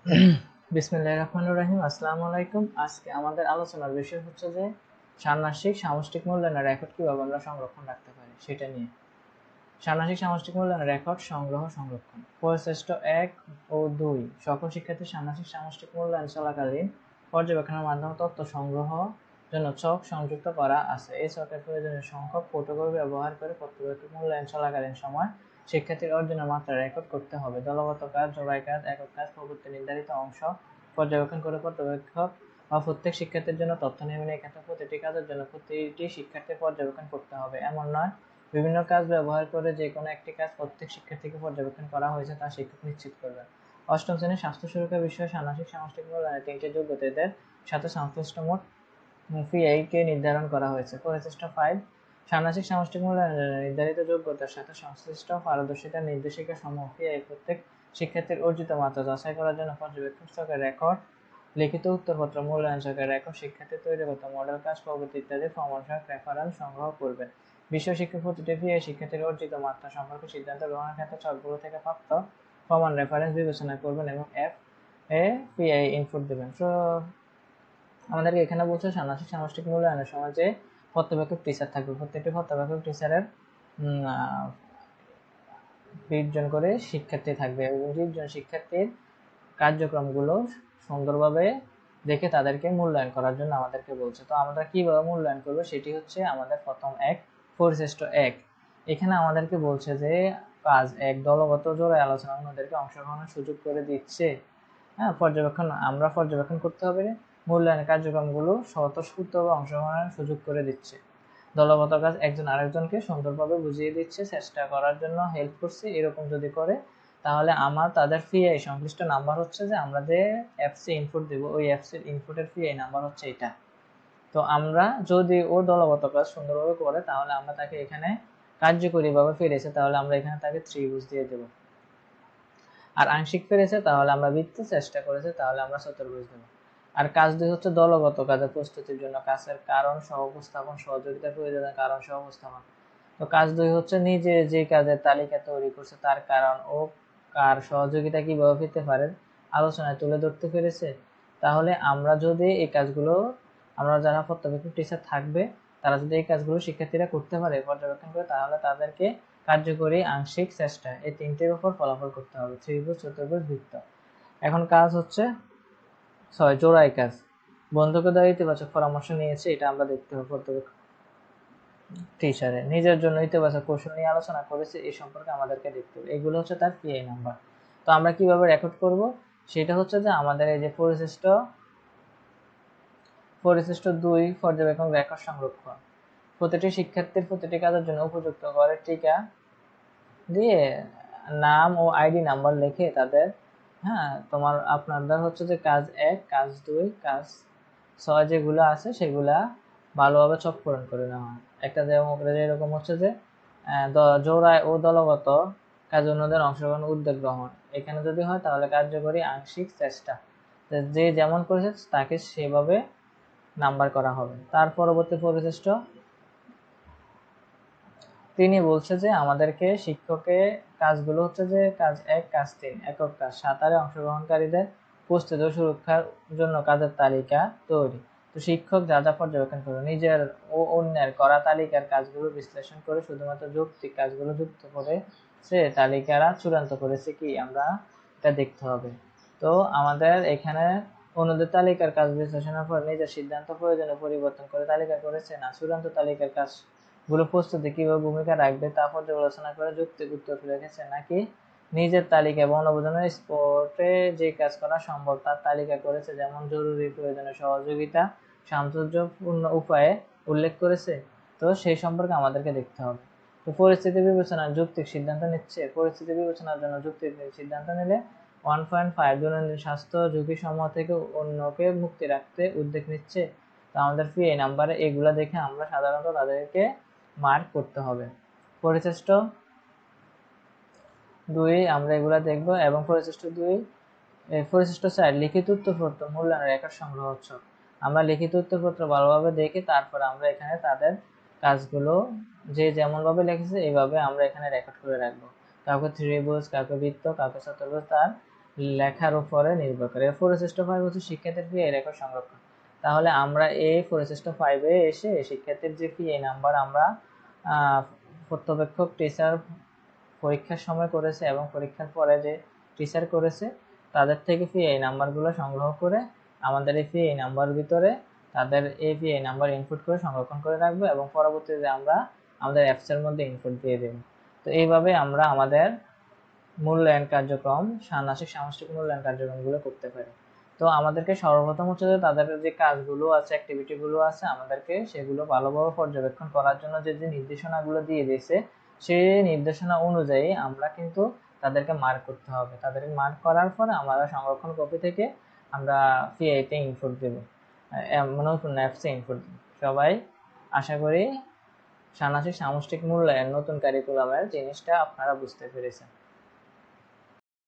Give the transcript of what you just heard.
বিসমিল্লাহির রহমানির রহিম। আসসালামু আলাইকুম। আজকে আমাদের আলোচনার বিষয় হচ্ছে যে ষান্মাসিক সামষ্টিক মূল্যায়নের রেকর্ড কিভাবে আমরা সংরক্ষণ রাখতে পারি সেটা নিয়ে। ষান্মাসিক সামষ্টিক মূল্যায়নের রেকর্ড সংগ্রহ সংরক্ষণ। পরিশিষ্ট 1 ও 2 সকল শিক্ষার্থীর ষান্মাসিক সামষ্টিক মূল্যায়ন চলাকালীন পর্যবেক্ষণের মাধ্যমে তথ্য সংগ্রহ জন্য ছক সংযুক্ত করা আছে। এই ছকের প্রয়োজনীয় সংখ্যক ফটোকপি ব্যবহার করে পর্যবেক্ষণ মূল্যায়ন চলাকালীন সময় শিক্ষার্থীর অর্জনের মাত্রা রেকর্ড করতে হবে। দলগত কাজ, জোড়াই কাজ, একক কাজ প্রভৃতি নির্ধারিত অংশ পর্যবেক্ষণ করে পর্যবেক্ষক বা প্রত্যেক শিক্ষার্থীর জন্য তথ্য নেবেন। এক্ষেত্রে প্রতিটি কাজের জন্য প্রতিটি শিক্ষার্থীর পর্যবেক্ষণ করতে হবে এমন নয়, বিভিন্ন কাজ ব্যবহার করে যে কোনো একটি কাজ প্রত্যেক শিক্ষার্থীকে পর্যবেক্ষণ করা হয়েছে তা শিক্ষক নিশ্চিত করবেন। অষ্টম শ্রেণীর স্বাস্থ্য সুরক্ষা বিষয়ে ষান্মাসিক সামষ্টিক মূল্যায়নের 3টি যোগ্যতাদের সাথে সংশ্লিষ্ট মোট ফি কে নির্ধারণ করা হয়েছে। পরিশিষ্ট 5 ষান্মাসিক সামষ্টিক মূল্যায়নের নির্ধারিত যোগ্যতার সাথে সংশ্লিষ্ট পারদর্শিতার নির্দেশিকা সমূহ প্রত্যেক শিক্ষার্থীর অর্জিত মাত্রা যাচাই করার জন্য পর্যবেক্ষক ছকের রেকর্ড, লিখিত উত্তরপত্র, মূল্যায়ন ছকের রেকর্ড, শিক্ষার্থী তৈরিগত মডেল কাজ প্রভৃতি ইত্যাদি প্রমাণসহ রেফারেন্স সংগ্রহ করবেন। বিষয় শিক্ষক প্রতিটি শিক্ষার্থীর অর্জিত মাত্রা সম্পর্কে সিদ্ধান্ত গ্রহণের ক্ষেত্রে ছকগুলো থেকে প্রাপ্ত প্রমাণ রেফারেন্স বিবেচনা করবেন এবং পিআই ইনপুট দেবেন। আমাদেরকে এখানে বলছে ষান্মাসিক সামষ্টিক মূল্যায়নের সময় যে পর্যবেক্ষক টিচার থাকবে, প্রত্যেকটি পর্যবেক্ষক টিচারের 20 জন করে শিক্ষার্থী থাকবে এবং 20 জন শিক্ষার্থীর কার্যক্রমগুলো সুন্দরভাবে দেখে তাদেরকে মূল্যায়ন করার জন্য আমাদেরকে বলছে। তো আমরা কিভাবে মূল্যায়ন করবো সেটি হচ্ছে আমাদের প্রথম পরিশিষ্ট 1। এখানে আমাদেরকে বলছে যে কাজ 1 দলগত জোড়ায় আলোচনা অন্যদেরকে অংশগ্রহণের সুযোগ করে দিচ্ছে। হ্যাঁ, আমরা পর্যবেক্ষণ করতে হবে, মূল্যায়ন কার্যক্রমগুলো স্বতঃস্ফূর্তভাবে অংশগ্রহণের সুযোগ করে দিচ্ছে। দলগত কাজ একজন আরেকজনকে সুন্দরভাবে বুঝিয়ে দিচ্ছে, চেষ্টা করার জন্য হেল্প করছে, এরকম যদি করে তাহলে তাদের পিআই সংশ্লিষ্ট নাম্বার হচ্ছে যে আমরা যে অ্যাপসে ইনপুট দেব ওই অ্যাপসের ইনপুটের পিআই নাম্বার হচ্ছে এটা। তো আমরা যদি ও দলগত কাজ সুন্দরভাবে করে তাহলে আমরা তাকে এখানে কার্যকরীভাবে ফিরেছে তাহলে আমরা এখানে তাকে ত্রিভুজ দিয়ে দেব। আর আংশিক ফিরেছে তাহলে আমরা বৃত্ত, চেষ্টা করেছে তাহলে আমরা চতুর্ভুজ দেব। আর কাজ 2 হচ্ছে দলগত কাজের প্রস্তুতির জন্য কাজের কারণ সহ উপস্থাপন, সহযোগিতার প্রয়োজনে কারণ সহ উপস্থাপন। তো কাজ 2 হচ্ছে নিজে যে কাজের তালিকা তৈরি করছে তার কারণ ও কার সহযোগিতা কিভাবে পেতে পারেন আলোচনায় তুলে ধরতে পেরেছে। তাহলে আমরা যদি এই কাজগুলো, আমরা যারা পর্যবেক্ষক টিচার থাকবে তারা যদি এই কাজগুলো শিক্ষার্থীরা করতে পারে পর্যবেক্ষণ করে তাহলে তাদেরকে কার্যকরী, আংশিক, চেষ্টা এই তিনটির উপর ফলাফল করতে হবে। ত্রিভুজ, চতুর্ভুজ, বৃত্ত। এখন কাজ হচ্ছে 6 জোড়াই কাজ। বন্ধুকে দেওয়া ইতিবাচক পরামর্শ নিয়েছে, এটা আমরা দেখতে হবে পর্যবেক্ষক টিচারে। নিজের জন্য ইতিবাচক কৌশল নিয়ে আলোচনা করেছে, এই সম্পর্কে আমাদেরকে দেখতে হবে। এগুলো হচ্ছে তার পিআই নাম্বার। তো আমরা কিভাবে রেকর্ড করব সেটা হচ্ছে যে আমাদের এই যে পরিশিষ্ট 2 পর্যবেক্ষণ রেকর্ড সংরক্ষণ। প্রতিটি শিক্ষার্থীর প্রতিটি কাজের জন্য উপযুক্ত করে টিকা দিয়ে নাম ও আইডি নাম্বার লিখে তাদের, হ্যাঁ, আপনাদের হচ্ছে যে কাজ 1, কাজ 2, কাজ 6 যেগুলো আছে সেগুলা ভালোভাবে ছক পূরণ করে নেওয়া হয়। একটা যেরকম হচ্ছে যে জোড়ায় ও দলগত কাজে অন্যদের অংশগ্রহণ, উদ্যোগ গ্রহণ। এখানে যদি হয় তাহলে কার্যকরী, আংশিক, চেষ্টা। যে যেমন করেছে তাকে সেভাবে নাম্বার করা হবে। তার পরবর্তী পরিশিষ্ট তিনি বলছে যে আমাদেরকে শিক্ষকের কাজগুলো হচ্ছে যে কাজ 1, কাজ 3 একক কাজ, সাঁতারে অংশগ্রহণকারীদের প্রস্তুতি ও সুরক্ষার জন্য কাজের তালিকা তৈরি। তো শিক্ষক যা যা পর্যবেক্ষণ করে নিজের ও অন্যের করা তালিকার কাজগুলো বিশ্লেষণ করে শুধুমাত্র যৌক্তিক কাজগুলো যুক্ত করে সে তালিকারা চূড়ান্ত করেছে কি আমরা এটা দেখতে হবে। তো আমাদের এখানে অন্যদের তালিকার কাজ বিশ্লেষণের পর নিজের সিদ্ধান্ত প্রয়োজনে পরিবর্তন করে তালিকা করেছে না চূড়ান্ত তালিকার কাজ গুলো প্রস্তুতি কিভাবে ভূমিকা রাখবে তা পর্যালোচনা করে যুক্তিক উত্তর রেখেছে নাকি নিজের তালিকা এবং অনবজনের স্পটে যে কাজ করা সম্ভব তার তালিকা করেছে, যেমন জরুরি, প্রয়োজনীয় সহযোগিতা সামঞ্জস্যপূর্ণ উপায়ে উল্লেখ করেছে। তো সেই সম্পর্কে আমাদেরকে দেখতে হবে। তো পরিস্থিতি বিবেচনার যৌক্তিক সিদ্ধান্ত নিচ্ছে। পরিস্থিতি বিবেচনার জন্য যৌক্তিক সিদ্ধান্ত নিলে 1.5 দৈনন্দিন স্বাস্থ্য ঝুঁকি সমূহ থেকে অন্যকে মুক্তি রাখতে উদ্যোগ নিচ্ছে। তো আমাদের পিআই নাম্বারে এগুলা দেখে আমরা সাধারণত তাদেরকে মার্ক করতে হবে। পরিশিষ্ট 2 আমরা এগুলা দেখব এবং পরিশিষ্ট 4 লিখিত উত্তরপত্র মূল্যায়ন রেকর্ড সংগ্রহ হচ্ছে। আমরা লিখিত উত্তরপত্র ভালোভাবে দেখে তারপর আমরা এখানে তাদের কাজগুলো যে যেমন ভাবে লিখেছে এইভাবে আমরা এখানে রেকর্ড করে রাখবো। কাউকে ত্রিভুজ, কাউকে বৃত্ত, কাউকে চতুর্ভুজ তার লেখার উপরে নির্ভর করে। ফোরসেস্টো 5 হচ্ছে শিক্ষার্থীর ফি এই রেকর্ড সংরক্ষণ। তাহলে আমরা এই ফোরসেস্টো 5-এ এসে শিক্ষার্থীর যে ফি এই নাম্বার আমরা পর্যবেক্ষক টিচার পরীক্ষার সময় করেছে এবং পরীক্ষার পরে যে টিচার করেছে তাদের থেকে ফি এই নাম্বারগুলো সংগ্রহ করে আমাদের এই ফি এই নাম্বার ভিতরে তাদের এই ফি এই নাম্বার ইনপুট করে সংরক্ষণ করে রাখবো এবং পরবর্তীতে আমরা আমাদের অ্যাপসের মধ্যে ইনপুট দিয়ে দেব। তো এইভাবে আমরা আমাদের মূল্যায়ন কার্যক্রম, ষান্মাসিক সামষ্টিক মূল্যায়ন কার্যক্রমগুলো করতে পারি। তো আমাদেরকে সর্বপ্রথম হচ্ছে যে তাদের যে কাজগুলো আছে, অ্যাক্টিভিটিগুলো আছে, আমাদেরকে সেগুলো ভালোভাবে পর্যবেক্ষণ করার জন্য যে নির্দেশনাগুলো দিয়ে দিয়েছে সেই নির্দেশনা অনুযায়ী আমরা কিন্তু তাদেরকে মার্ক করতে হবে। তাদেরকে মার্ক করার পরে আমরা সংরক্ষণ কপি থেকে আমরা পিআইতে ইনপুট দেব, নতুন অ্যাপসে ইনপুট দেব। সবাই আশা করি ষান্মাসিক সামষ্টিক মূল্যায়ন নতুন কারিকুলামের জিনিসটা আপনারা বুঝতে পেরেছেন।